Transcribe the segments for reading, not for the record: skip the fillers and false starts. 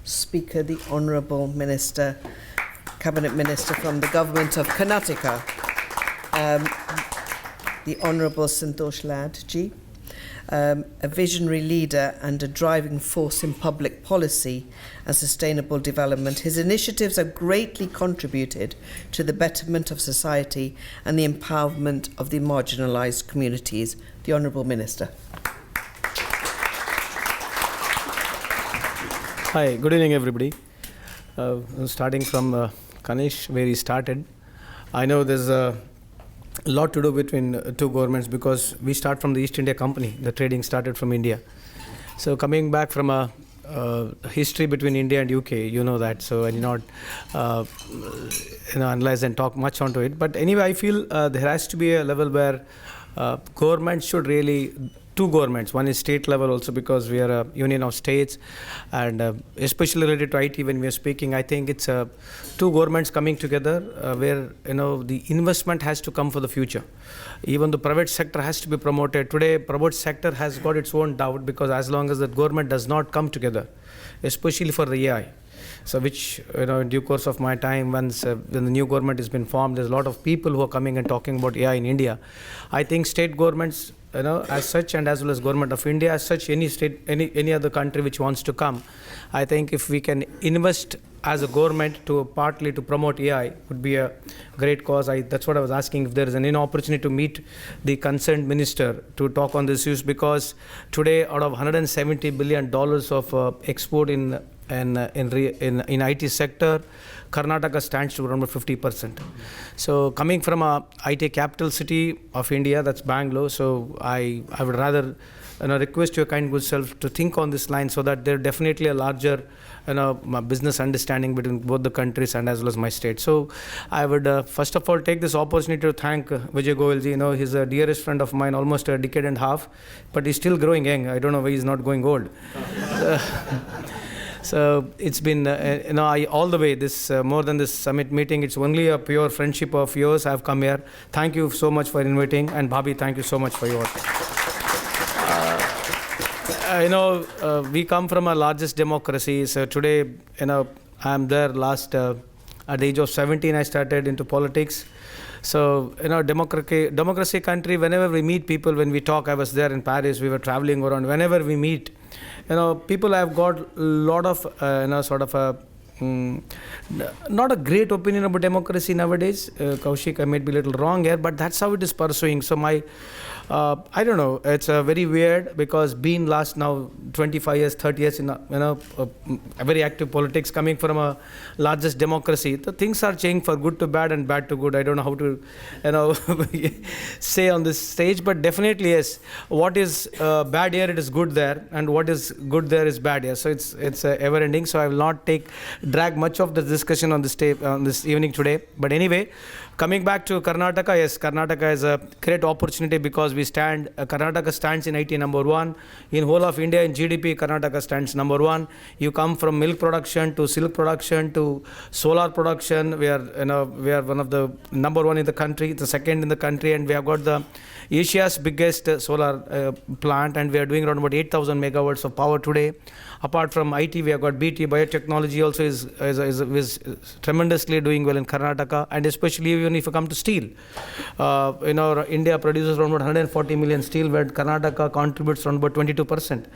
Speaker, the Honourable Minister, Cabinet Minister from the Government of Karnataka, the Honourable Santosh Lad ji, a visionary leader and a driving force in public policy and sustainable development. His initiatives have greatly contributed to the betterment of society and the empowerment of the marginalised communities. The Honourable Minister. Hi, good evening everybody. Starting from Kanish, where he started, I know there's a lot to do between two governments because we start from the East India Company. The trading started from India. So coming back from a history between India and UK, you know that. So I did not analyze and talk much onto it. But anyway, I feel there has to be a level where government should really, two governments, one is state level also because we are a union of states, and especially related to IT when we are speaking, I think it's two governments coming together where the investment has to come for the future. Even the private sector has to be promoted. Today, private sector has got its own doubt because as long as the government does not come together, especially for the AI. So which, in due course of my time, once when the new government has been formed, there's a lot of people who are coming and talking about AI in India. I think state governments, as such, and as well as government of India, as such, any state, any other country which wants to come, I think if we can invest as a government to partly to promote AI would be a great cause. That's what I was asking, if there is any opportunity to meet the concerned minister to talk on these issues, because today out of $170 billion of export in IT sector, Karnataka stands to around 50%. So coming from a IT capital city of India, that's Bangalore, so I would rather request your kind good self to think on this line so that there definitely a larger business understanding between both the countries and as well as my state. So I would first of all take this opportunity to thank Vijay Goyalji. He's a dearest friend of mine, almost a decade and a half, but he's still growing young. I don't know why he's not going old. So it's been, all the way, this more than this summit meeting, it's only a pure friendship of yours. I've come here. Thank you so much for inviting. And Bhabhi, thank you so much for your we come from a largest democracy. So today, I'm there at the age of 17, I started into politics. So, democracy country, whenever we meet people, when we talk, I was there in Paris, we were traveling around, whenever we meet, people have got a lot of, not a great opinion about democracy nowadays. Kaushik, I might be a little wrong here, but that's how it is pursuing. So I don't know, it's very weird because being last now 25 years, 30 years in a very active politics, coming from a largest democracy, the things are changing for good to bad and bad to good. I don't know how to say on this stage, but definitely yes, what is bad here, it is good there, and what is good there is bad here. So it's ever ending. So I will not drag much of the discussion on this evening today. But anyway, coming back to Karnataka, yes, Karnataka is a great opportunity because Karnataka stands in IT number 1. In whole of India, in GDP, Karnataka stands number 1. You come from milk production to silk production to solar production. We are one of the number 1 in the country, the second in the country, and we have got the Asia's biggest solar plant, and we are doing around about 8,000 megawatts of power today. Apart from IT, we have got BT, biotechnology also is tremendously doing well in Karnataka, and especially even if you come to steel. India produces around 140 million steel, where Karnataka contributes around about 22%.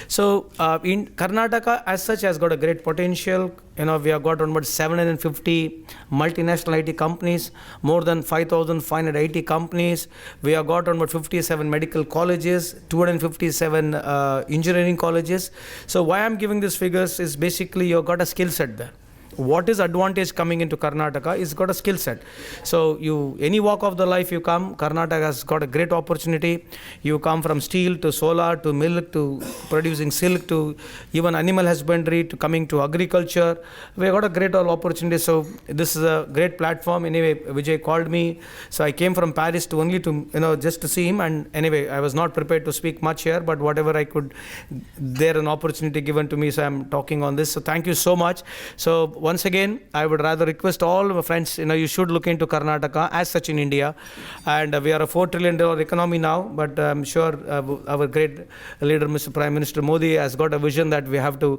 So in Karnataka as such has got a great potential. We have got around about 750 multinational IT companies, more than 5,500 IT companies. We have got around about 57 medical colleges, 257 engineering colleges. So why I'm giving these figures is basically you've got a skill set there. What is advantage coming into Karnataka is got a skill set. So any walk of the life you come, Karnataka has got a great opportunity. You come from steel to solar to milk to producing silk to even animal husbandry to coming to agriculture. We got a great opportunity. So this is a great platform. Anyway, Vijay called me. So I came from Paris just to see him. And anyway, I was not prepared to speak much here, but whatever I could, there an opportunity given to me. So I'm talking on this. So thank you so much. So once again, I would rather request all my friends, you should look into Karnataka as such in India. And we are a $4 trillion economy now, but I'm sure our great leader, Mr. Prime Minister Modi, has got a vision that we have to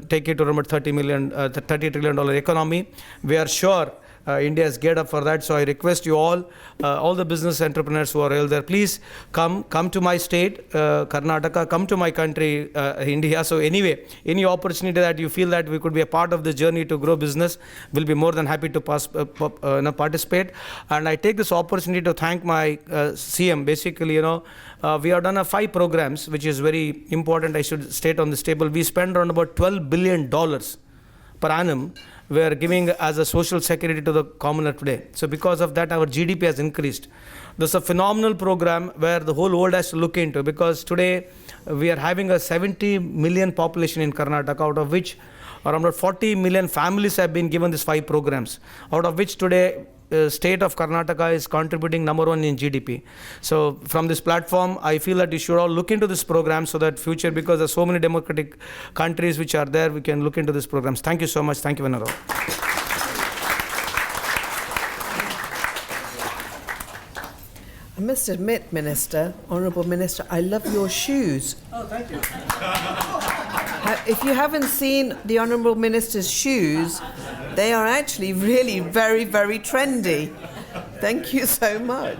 take it to around $30 trillion economy. We are sure India is geared up for that. So I request you all the business entrepreneurs who are out there, please come to my state, Karnataka, come to my country, India. So anyway, any opportunity that you feel that we could be a part of this journey to grow business, we'll be more than happy to participate. And I take this opportunity to thank my CM. Basically, we have done 5 programs, which is very important. I should state on this table. We spend around about $12 billion per annum we are giving as a social security to the commoner today. So because of that, our GDP has increased. This is a phenomenal program where the whole world has to look into, because today we are having a 70 million population in Karnataka, out of which around 40 million families have been given these 5 programs, out of which today state of Karnataka is contributing number 1 in GDP. So from this platform, I feel that you should all look into this program so that future, because there are so many democratic countries which are there, we can look into these programs. Thank you so much. Thank you, Venerable. I must admit, Minister, Honourable Minister, I love your shoes. Oh, thank you. If you haven't seen the Honourable Minister's shoes, they are actually really very, very trendy. Thank you so much.